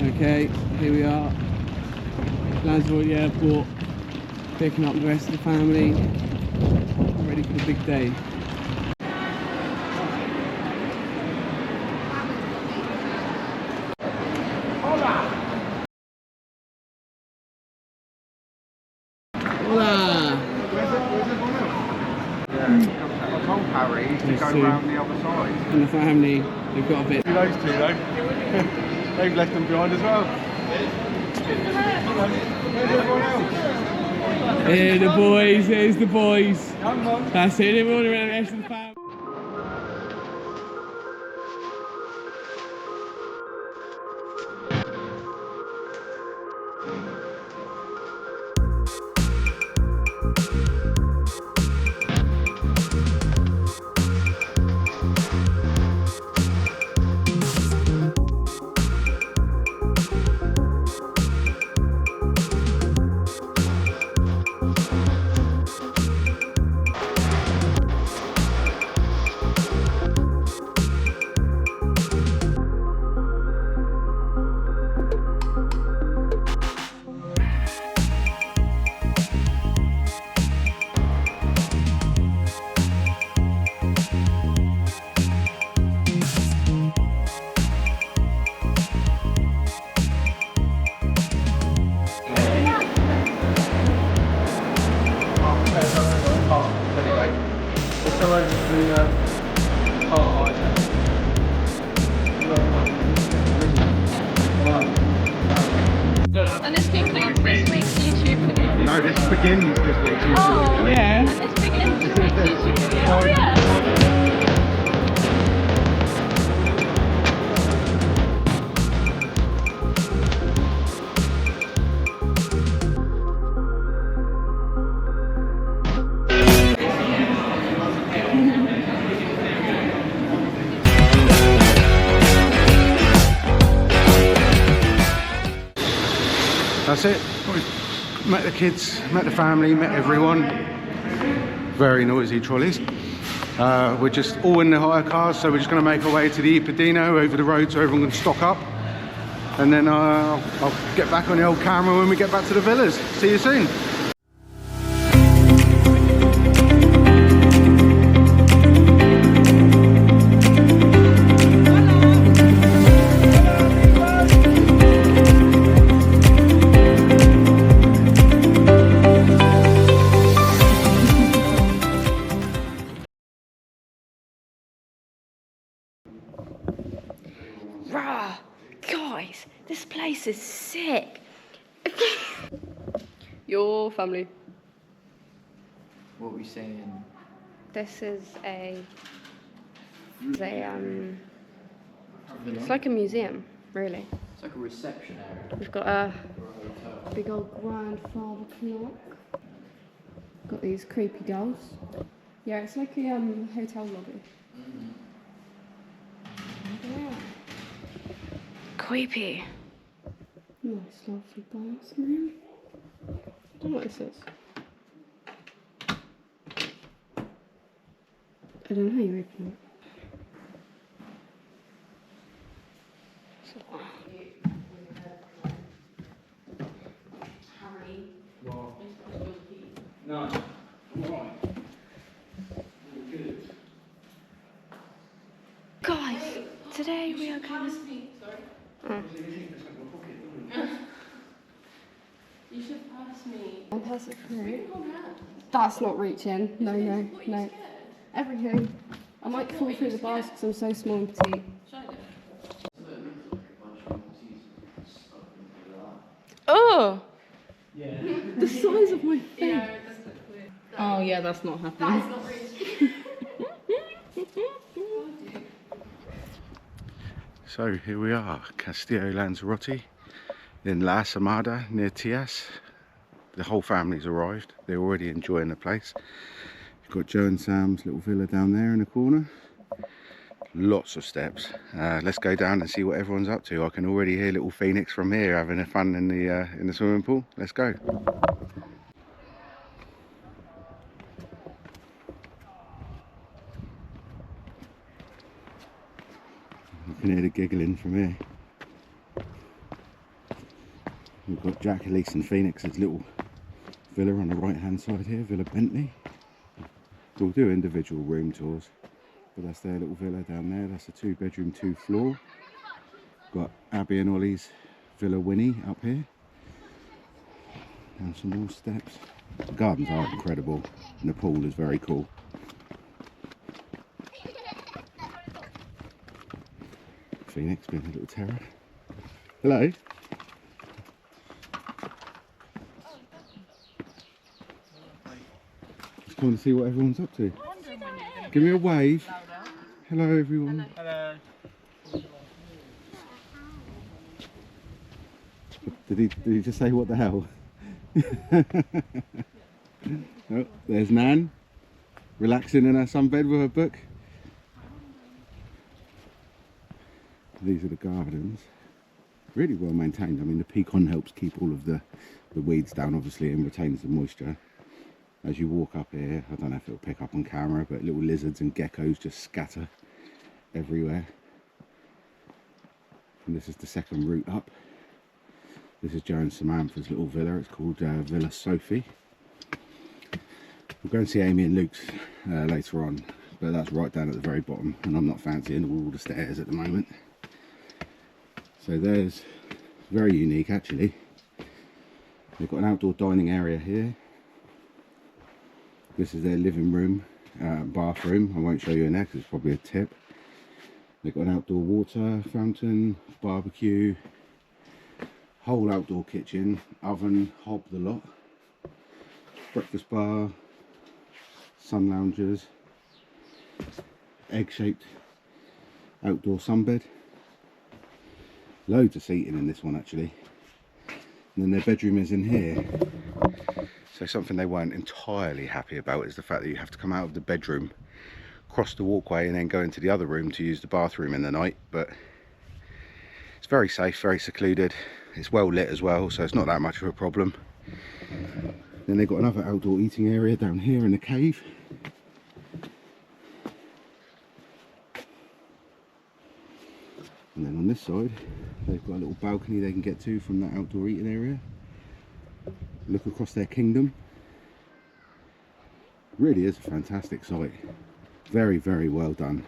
Okay, here we are, Lanzarote Airport, picking up the rest of the family, ready for the big day. Hola! I told Harry to go round the other side. And the family, they've got a bit. Those two though. They've left them behind as well. Where's everyone else? Here the boys, there's the boys. That's it, everyone around the rest of the family. And this concludes this week's YouTube video. No, this begins this week. Oh, Yeah. and this begins this week's YouTube video. Oh, yeah. That's it. Met the kids, met the family, met everyone. Very noisy trolleys. We're just all in the hire cars, so we're just going to make our way to the Pippin over the road so everyone can stock up. And then I'll get back on the old camera when we get back to the villas. See you soon. Rah! Guys, this place is sick. Your family. What were we saying? This is it's like a museum, really. It's like a reception area. We've got a big old grandfather clock. Got these creepy dolls. Yeah, it's like a hotel lobby. Yeah. Creepy. Nice, lovely bathroom. I don't know what this is. I don't know how you open it. No. Right. Good. Guys, today we are going to... You should pass me. I'll pass it through. That's not reaching. No, no, no. Everything. I might fall through the bars because I'm so small and petite. Oh! Yeah. The size of my face. Yeah, it does look weird. Oh yeah, that's not happening. That's not reaching. So here we are, Castillo Lanzarote in La Samada near Tias. The whole family's arrived. They're already enjoying the place. You've got Joe and Sam's little villa down there in the corner. Lots of steps. Let's go down and see what everyone's up to. I can already hear little Phoenix from here having a fun in the swimming pool. Let's go. You can hear the giggling from here. We've got Jack, Elise and Phoenix's little villa on the right hand side here, Villa Bentley. We'll do individual room tours, but that's their little villa down there. That's a 2-bedroom, 2-floor. Got Abby and Ollie's Villa Winnie up here. And some more steps. The gardens are incredible and the pool is very cool. Phoenix being a little terror. Hello. Just going to see what everyone's up to. Give me a wave. Hello everyone. Hello. Did he just say what the hell? Oh, there's Nan, relaxing in her sunbed with her book. These are the gardens. Really well maintained. I mean, the pecan helps keep all of the weeds down, obviously, and retains the moisture. As you walk up here, I don't know if it'll pick up on camera, but little lizards and geckos just scatter everywhere. And this is the second route up. This is Joe and Samantha's little villa. It's called Villa Sophie. We'll go and see Amy and Luke's later on, but that's right down at the very bottom, and I'm not fancying all the stairs at the moment. So there's, very unique actually. They've got an outdoor dining area here. This is their living room, bathroom. I won't show you in there because it's probably a tip. They've got an outdoor water fountain, barbecue, whole outdoor kitchen, oven, hob the lot, breakfast bar, sun loungers, egg-shaped outdoor sunbed. Loads of seating in this one actually. And then their bedroom is in here. So something they weren't entirely happy about is the fact that you have to come out of the bedroom, cross the walkway and then go into the other room to use the bathroom in the night. But it's very safe, very secluded. It's well lit as well, so it's not that much of a problem. Then they've got another outdoor eating area down here in the cave. And then on this side, they've got a little balcony they can get to from that outdoor eating area. Look across their kingdom. Really is a fantastic site. Very, very well done.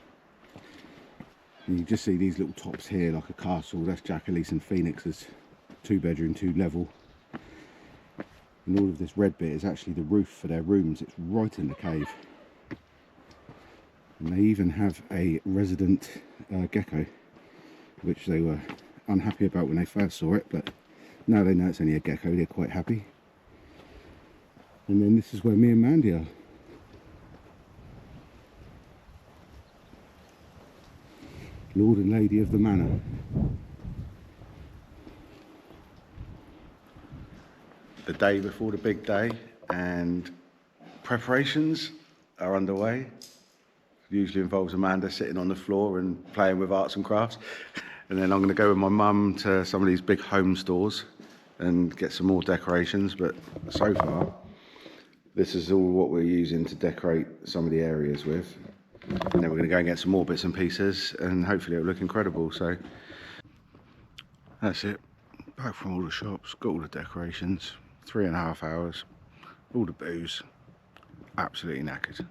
And you just see these little tops here like a castle. That's Jack, Elise and Phoenix's 2-bedroom, 2-level. And all of this red bit is actually the roof for their rooms. It's right in the cave. And they even have a resident gecko, which they were unhappy about when they first saw it, but now they know it's only a gecko, they're quite happy. And then this is where me and Mandy are. Lord and Lady of the Manor. The day before the big day, and preparations are underway. It usually involves Amanda sitting on the floor and playing with arts and crafts. And then I'm going to go with my mum to some of these big home stores and get some more decorations. But so far, this is all what we're using to decorate some of the areas with. And then we're going to go and get some more bits and pieces, and hopefully it'll look incredible. So that's it. Back from all the shops, got all the decorations, 3.5 hours, all the booze, absolutely knackered.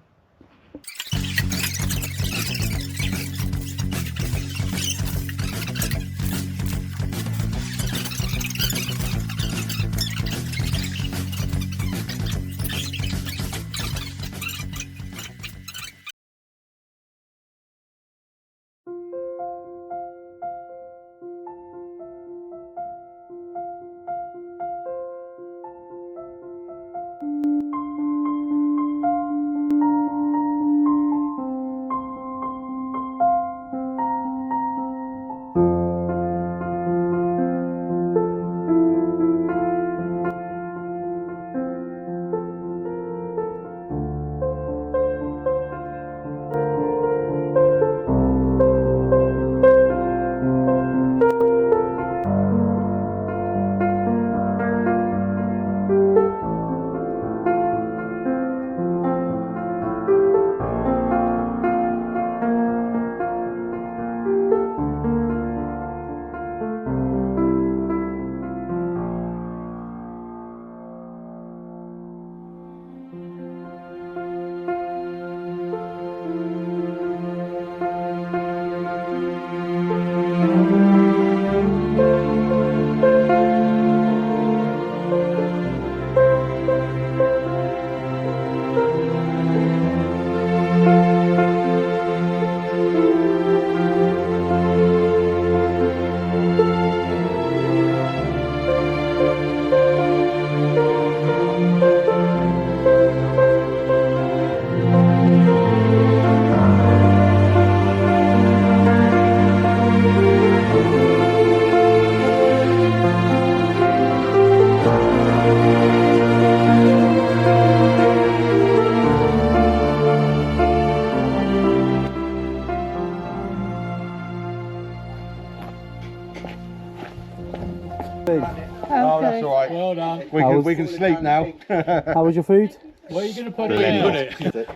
Oh, that's all right. Well done. We can sleep now. How was your food? Where are you going to put it?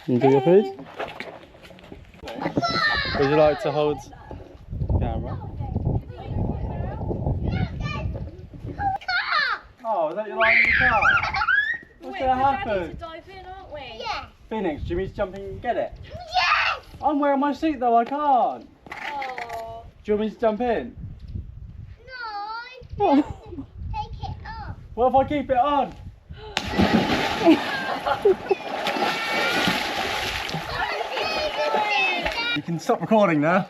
You enjoy your food? Would you like to hold camera? Oh, is that your line in the car? What's going to happen? To dive in, aren't we? Yeah. Phoenix, do you mean to jump in and get it? Yes. I'm wearing my seat though, I can't. Oh. Do you want me to jump in? No. Take it off. What if I keep it on? You can stop recording now.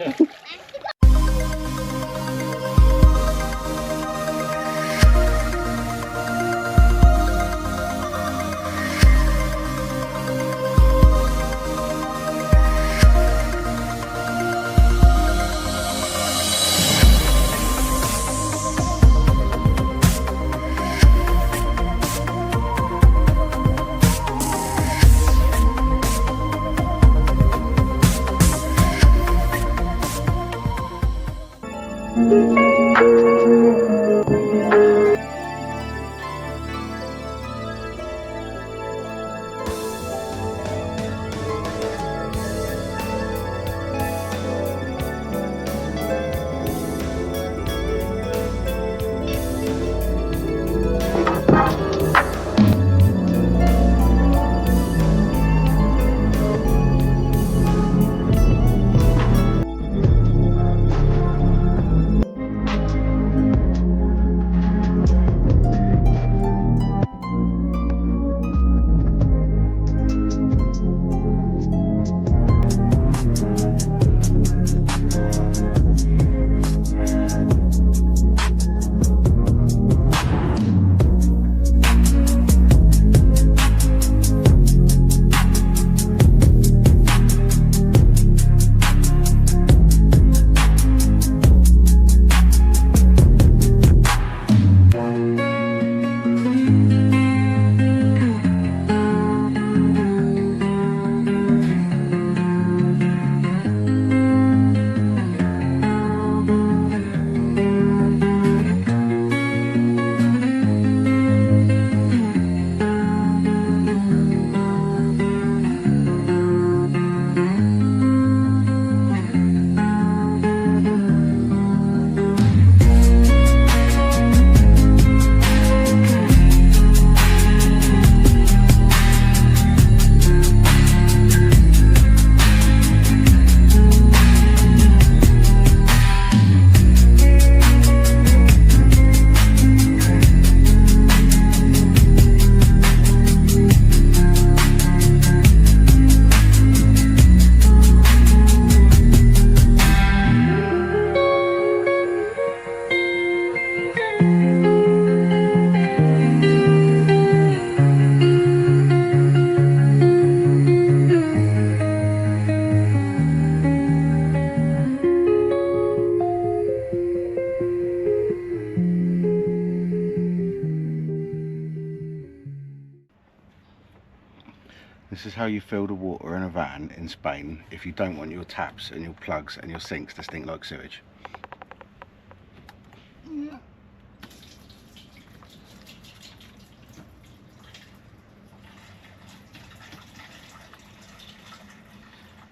This is how you fill the water in a van in Spain if you don't want your taps and your plugs and your sinks to stink like sewage.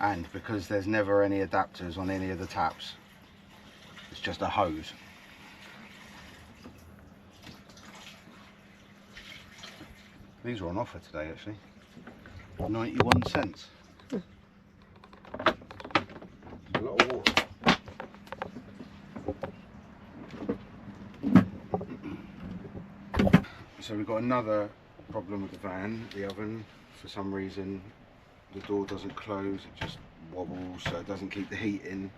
And because there's never any adapters on any of the taps, it's just a hose. These are on offer today actually. 91 cents. A lot of water. So we've got another problem with the van, the oven. For some reason the door doesn't close, it just wobbles, so it doesn't keep the heat in.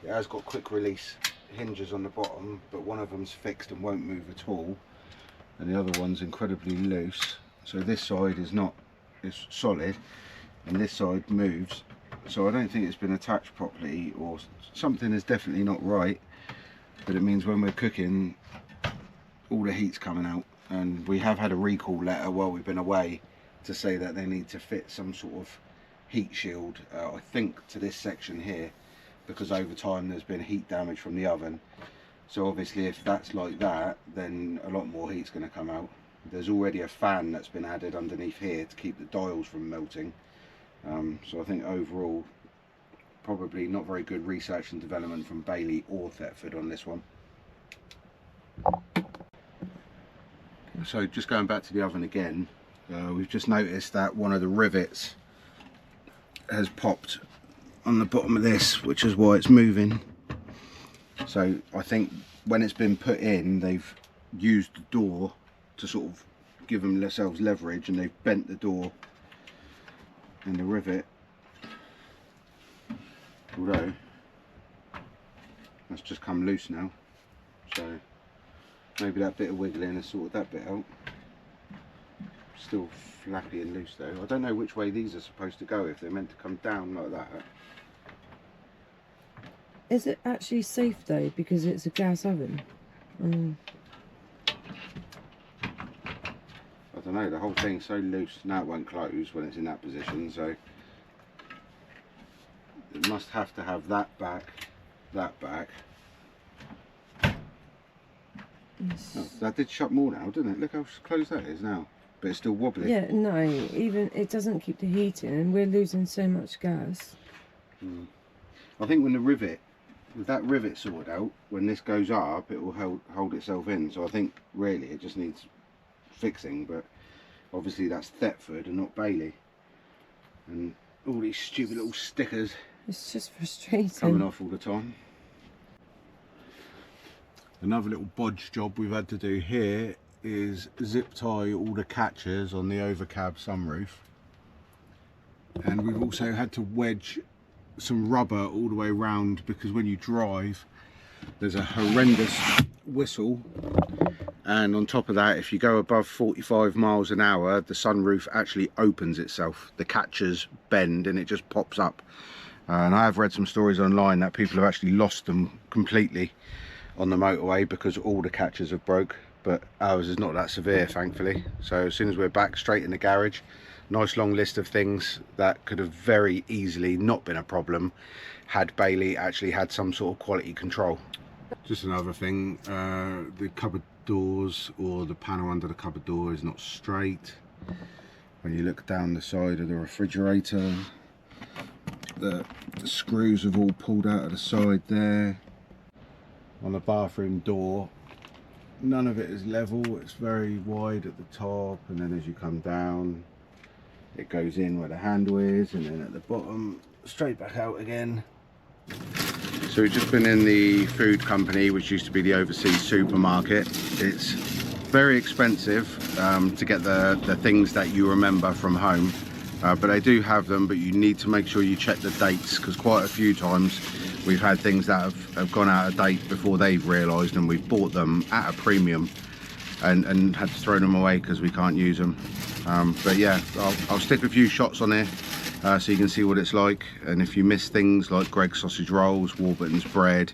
It has got quick release hinges on the bottom, but one of them's fixed and won't move at all, and the other one's incredibly loose. So this side is solid and this side moves, so I don't think it's been attached properly, or something is definitely not right. But it means when we're cooking all the heat's coming out, and we have had a recall letter while we've been away to say that they need to fit some sort of heat shield, I think to this section here, because over time there's been heat damage from the oven. So obviously if that's like that, then a lot more heat's going to come out. There's already a fan that's been added underneath here to keep the dials from melting. So I think overall, probably not very good research and development from Bailey or Thetford on this one. So just going back to the oven again, we've just noticed that one of the rivets has popped on the bottom of this, which is why it's moving. So I think when it's been put in, they've used the door to sort of give themselves leverage, and they've bent the door and the rivet, although that's just come loose now, so maybe that bit of wiggling has sorted that bit out. Still flappy and loose though. I don't know which way these are supposed to go, if they're meant to come down like that. Is it actually safe though, because it's a gas oven? I don't know, the whole thing's so loose. Now it won't close when it's in that position, so it must have to have that back. Yes. Oh, that did shut more now, didn't it? Look how close that is now, but it's still wobbly. Yeah, no, even it doesn't keep the heat in, and we're losing so much gas. I think when the rivet, with that rivet sorted out, when this goes up, it will hold itself in. So I think really it just needs fixing, but obviously that's Thetford and not Bailey, and all these stupid little stickers It's just frustrating. coming off all the time. Another little bodge job we've had to do here is zip tie all the catches on the overcab sunroof, and we've also had to wedge some rubber all the way around, because when you drive there's a horrendous whistle, and on top of that, if you go above 45 miles an hour, the sunroof actually opens itself, the catches bend and it just pops up. And I have read some stories online that people have actually lost them completely on the motorway because all the catches have broke, but ours is not that severe, thankfully. So as soon as we're back, straight in the garage. Nice long list of things that could have very easily not been a problem had Bailey actually had some sort of quality control. Just another thing, the cupboard doors, or the panel under the cupboard door, is not straight. When you look down the side of the refrigerator, the screws have all pulled out of the side there. On the bathroom door, none of it is level, it's very wide at the top, and then as you come down it goes in where the handle is, and then at the bottom straight back out again. So we've just been in the food company, which used to be the overseas supermarket. It's very expensive to get the things that you remember from home, but they do have them, but you need to make sure you check the dates, because quite a few times we've had things that have gone out of date before they've realised, and we've bought them at a premium and had to throw them away because we can't use them. But yeah, I'll stick a few shots on here so you can see what it's like, and if you miss things like Greg's sausage rolls, Warburton's bread,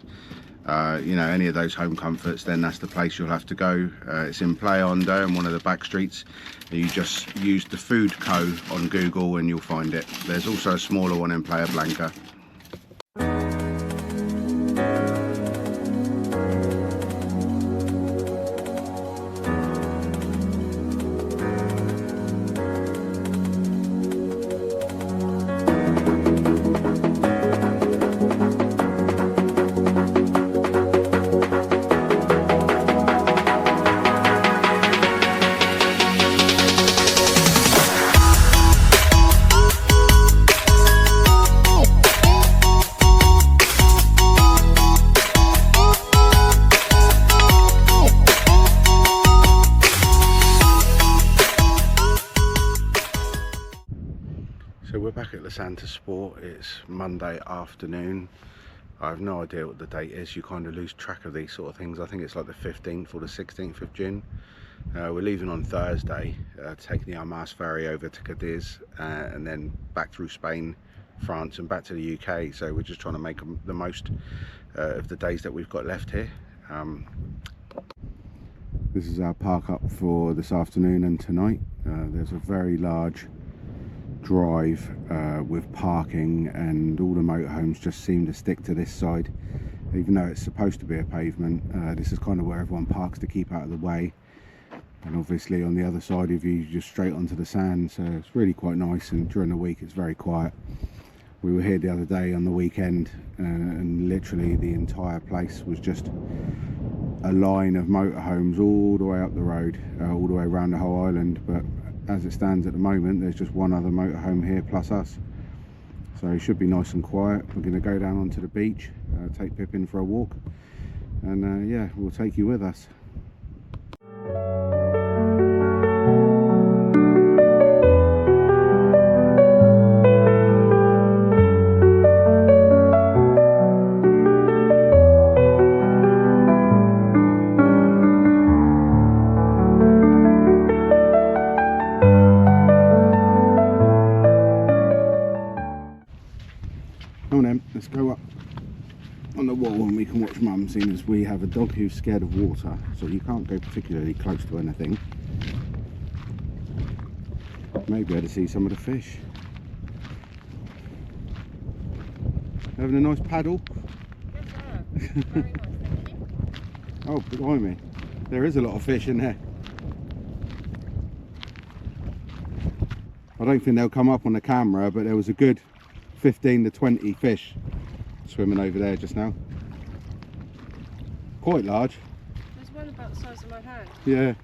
you know, any of those home comforts, then that's the place you'll have to go. It's in Playa Hondo in one of the back streets. You just use the Food Co on Google and you'll find it. There's also a smaller one in Playa Blanca. So we're back at the Santa Sport. It's Monday afternoon. I have no idea what the date is. You kind of lose track of these sort of things. I think it's like the 15th or the 16th of June. We're leaving on Thursday, taking the Armas ferry over to Cadiz, and then back through Spain, France and back to the UK. So we're just trying to make the most of the days that we've got left here. This is our park up for this afternoon and tonight. There's a very large drive with parking, and all the motorhomes just seem to stick to this side. even though it's supposed to be a pavement. This is kind of where everyone parks to keep out of the way, and obviously on the other side of you, just straight onto the sand, so it's really quite nice. And during the week it's very quiet. We were here the other day on the weekend, and literally the entire place was just a line of motorhomes all the way up the road, all the way around the whole island. But as it stands at the moment, there's just one other motorhome here plus us, so it should be nice and quiet. We're going to go down onto the beach, take Pippin for a walk, and yeah, we'll take you with us. Let's go up on the wall and we can watch Mum, seeing as we have a dog who's scared of water, so you can't go particularly close to anything. Maybe able to see some of the fish. Having a nice paddle? Yes, very nice, thank you. Oh, behind me. There is a lot of fish in there. I don't think they'll come up on the camera, but there was a good 15 to 20 fish swimming over there just now. Quite large. There's one about the size of my hand. Yeah.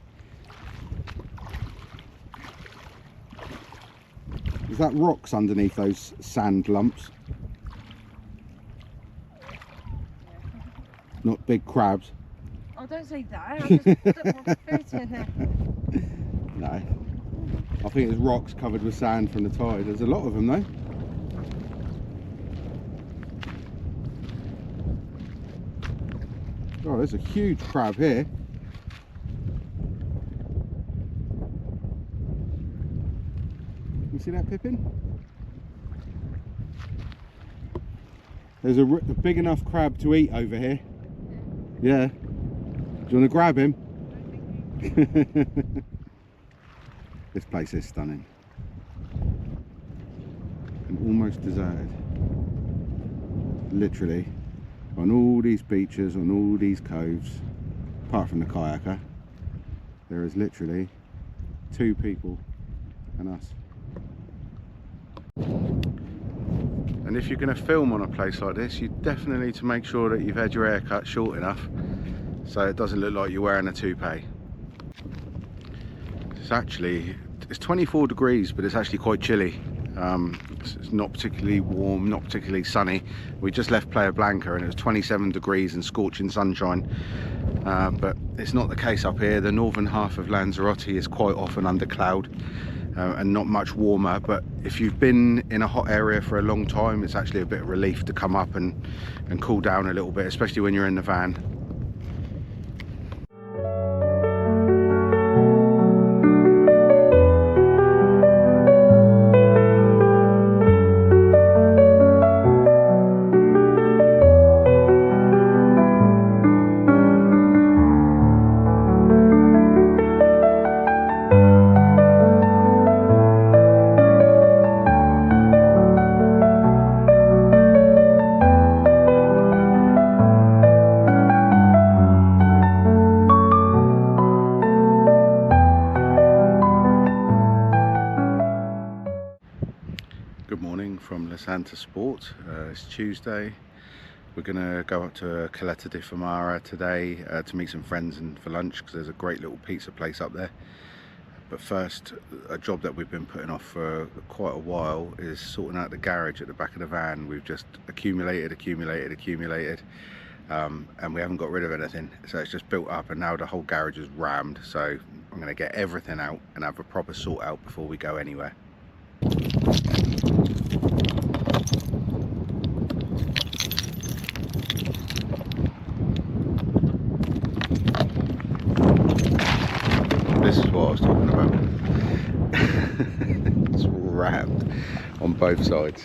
Is that rocks underneath those sand lumps? Not big crabs? Oh, don't say that. I just put more fish in there. No. I think it's rocks covered with sand from the tide. There's a lot of them though. Oh, there's a huge crab here. You see that, Pippin? There's a big enough crab to eat over here. Yeah. Do you want to grab him? This place is stunning. And almost deserted. Literally. On all these beaches, on all these coves, apart from the kayaker, there is literally 2 people and us. And if you're going to film on a place like this, you definitely need to make sure that you've had your hair cut short enough so it doesn't look like you're wearing a toupee. It's 24 degrees, but it's actually quite chilly. It's not particularly warm, not particularly sunny. We just left Playa Blanca and it was 27 degrees and scorching sunshine, but it's not the case up here. The northern half of Lanzarote is quite often under cloud and not much warmer, but if you've been in a hot area for a long time, it's actually a bit of relief to come up and cool down a little bit, especially when you're in the van. Santa Sport. It's Tuesday. We're gonna go up to Caleta De Famara today to meet some friends and for lunch, because there's a great little pizza place up there. But first, a job that we've been putting off for quite a while is sorting out the garage at the back of the van. We've just accumulated and we haven't got rid of anything, so it's just built up and now the whole garage is rammed. So I'm going to get everything out and have a proper sort out before we go anywhere. This is what I was talking about. It's rammed on both sides.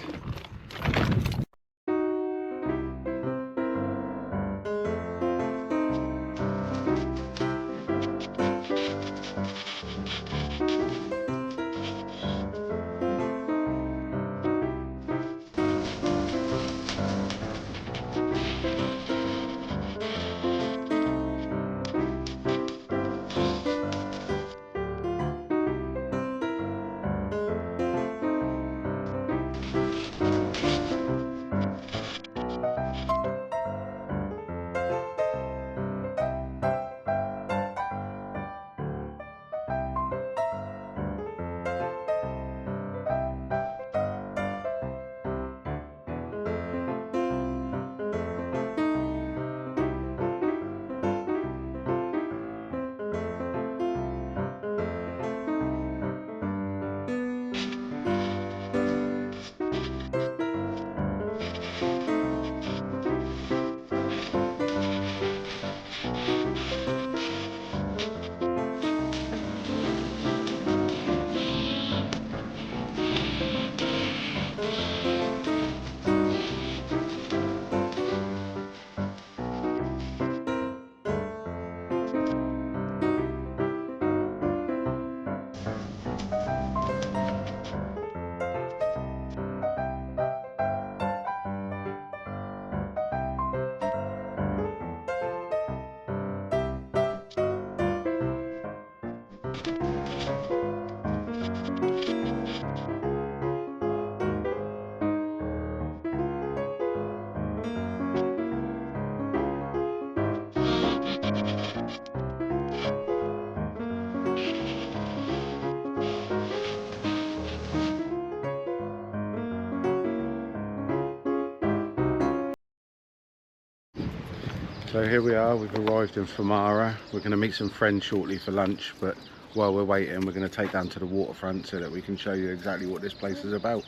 So here we are, we've arrived in Famara. We're going to meet some friends shortly for lunch, but while we're waiting we're going to take down to the waterfront so that we can show you exactly what this place is about.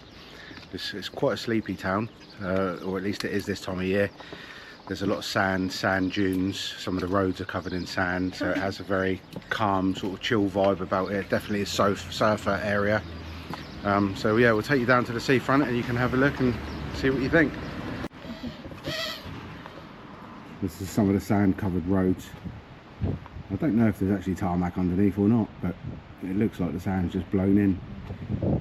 It's quite a sleepy town, or at least it is this time of year. There's a lot of sand dunes, some of the roads are covered in sand, so it has a very calm, sort of chill vibe about it. Definitely a surfer area. So yeah, we'll take you down to the seafront and you can have a look and see what you think. This is some of the sand covered roads. I don't know if there's actually tarmac underneath or not, but it looks like the sand's just blown in.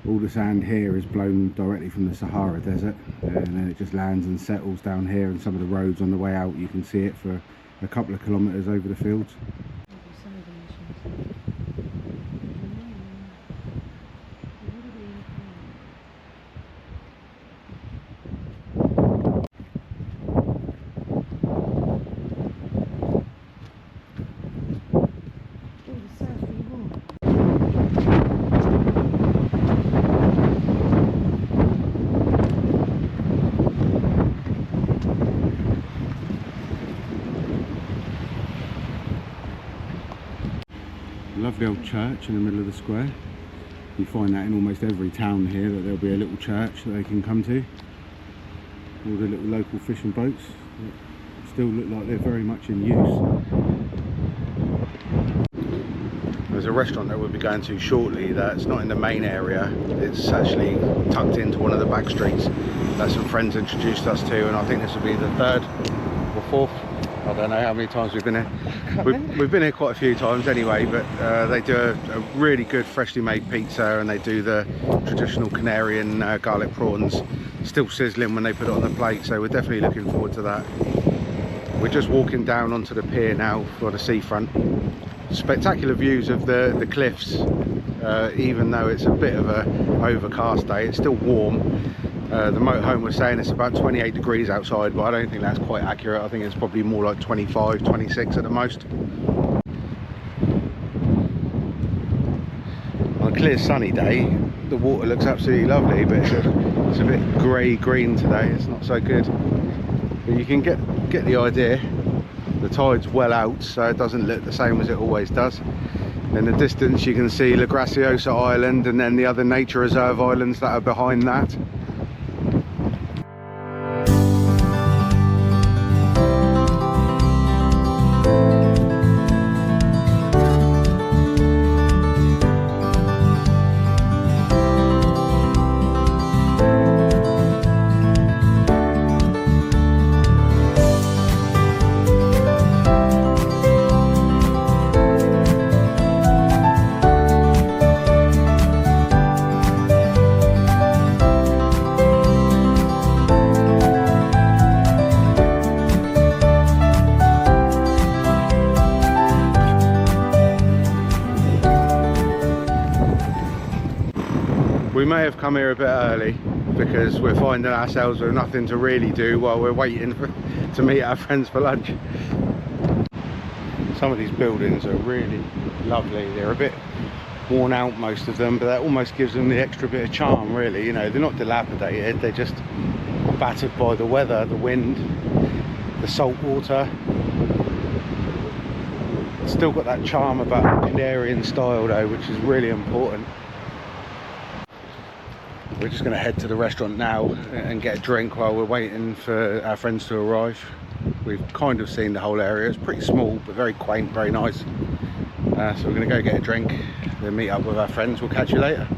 All the sand here is blown directly from the Sahara Desert, and then it just lands and settles down here, and some of the roads on the way out you can see it for a couple of kilometres over the fields. Lovely old church in the middle of the square. You find that in almost every town here, that there'll be a little church that they can come to. All the little local fishing boats that still look like they're very much in use. There's a restaurant that we'll be going to shortly that's not in the main area. It's actually tucked into one of the back streets that some friends introduced us to, and I think this will be the third or fourth. I don't know how many times we've been here. We've been here quite a few times anyway, but they do a really good freshly made pizza, and they do the traditional Canarian garlic prawns, still sizzling when they put it on the plate, so we're definitely looking forward to that. We're just walking down onto the pier now for the seafront. Spectacular views of the cliffs, even though it's a bit of a overcast day, it's still warm. The motorhome was saying it's about 28 degrees outside, but I don't think that's quite accurate. I think it's probably more like 25, 26 at the most. On a clear sunny day, the water looks absolutely lovely, but it's a bit grey-green today. It's not so good. But you can get the idea. The tide's well out, so it doesn't look the same as it always does. In the distance you can see La Graciosa Island, and then the other nature reserve islands that are behind that. We may have come here a bit early because we're finding ourselves with nothing to really do while we're waiting to meet our friends for lunch. Some of these buildings are really lovely. They're a bit worn out, most of them, but that almost gives them the extra bit of charm, really. You know, they're not dilapidated, they're just battered by the weather, the wind, the salt water. It's still got that charm about the Canarian style though, which is really important. We're just going to head to the restaurant now and get a drink while we're waiting for our friends to arrive. We've kind of seen the whole area. It's pretty small but very quaint, very nice. So we're going to go get a drink, then meet up with our friends. We'll catch you later.